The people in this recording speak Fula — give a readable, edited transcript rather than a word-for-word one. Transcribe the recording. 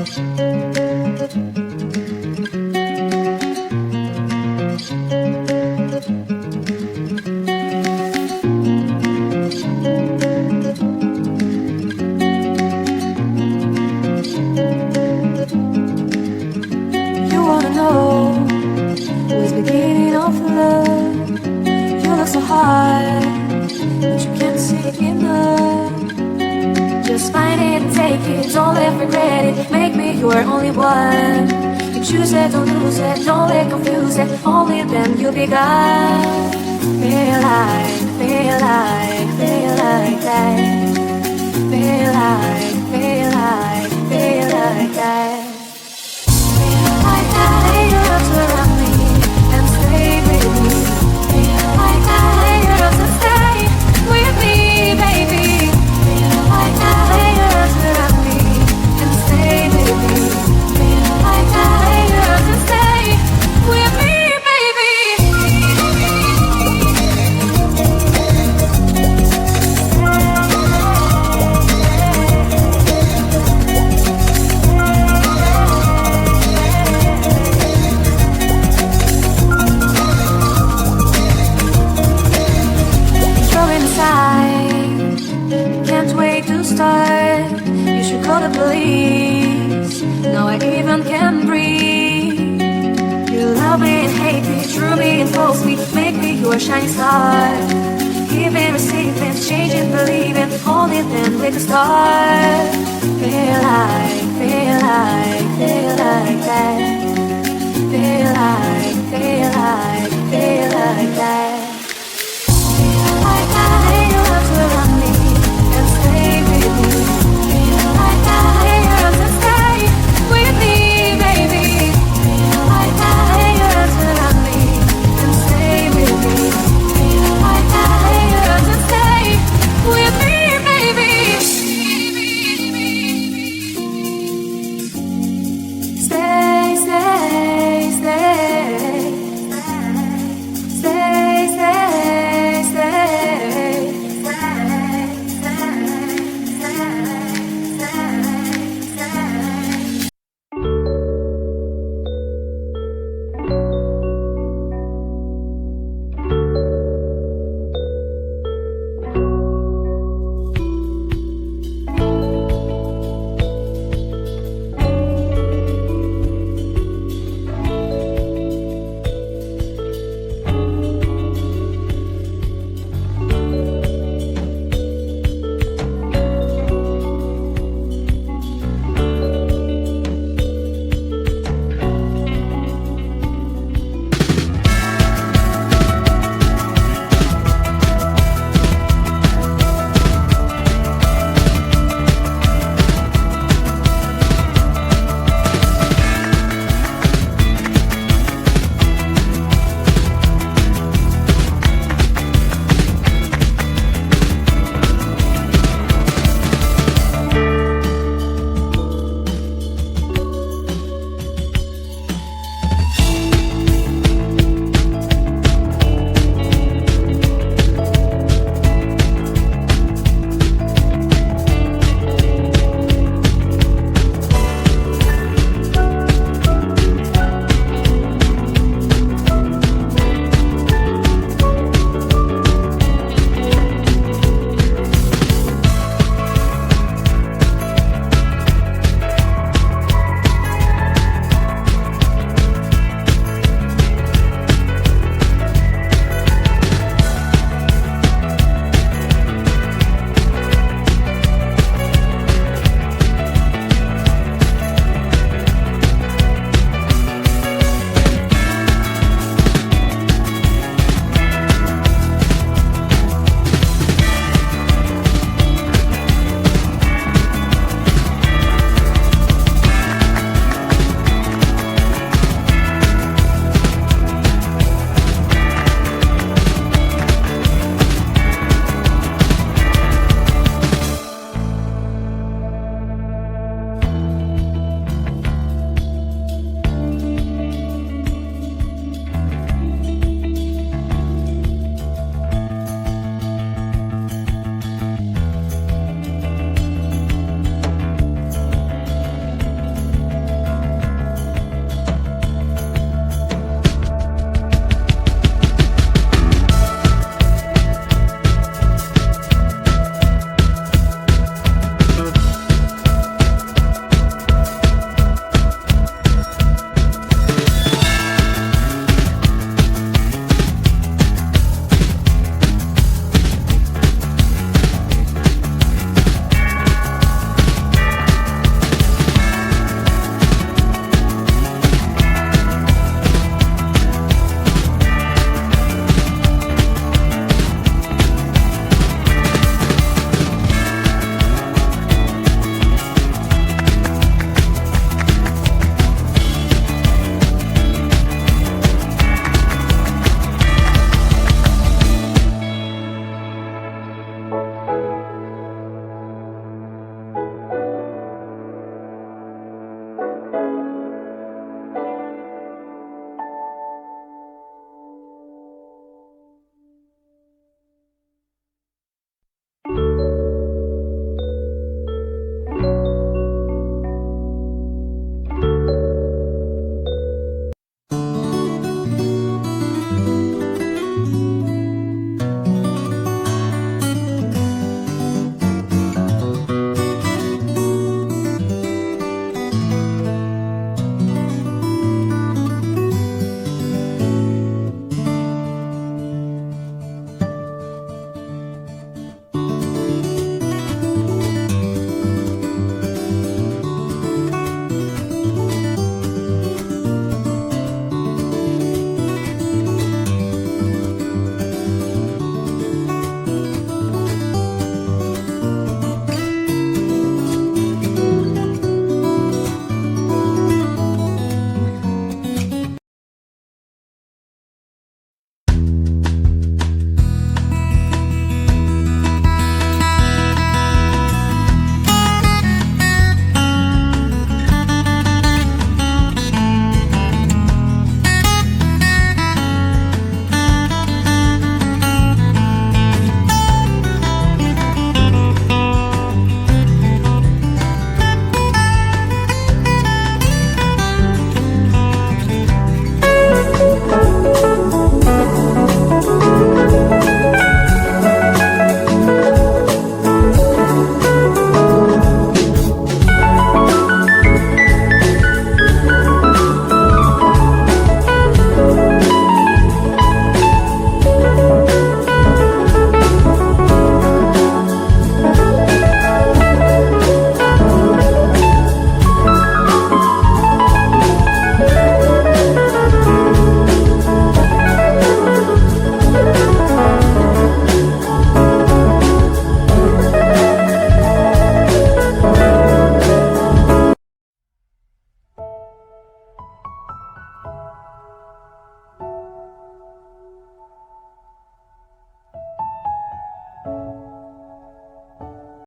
You wanna know who is beginning of love? You look so hard, but you can't see enough. Just find it and take it, don't let regret it. Make me your only one. You choose it, don't lose it, don't let confuse it. Only then you'll be God. Feel like, feel like, feel like that. Feel like, feel like, feel like that. Feel like that, lay your arms around me and stay with me. Feel like that, lay your arms and stay with me, baby. Feel like that, lay your arms around me and stay with me. Feel like that, lay your arms and stay with me, baby. Throwing aside, can't wait to start. You should call the police. Now I even can breathe. You love me and hate me, true me and false me, make me your shining star. Giving, receiving, changing, believing, only then we can start. Feel like, feel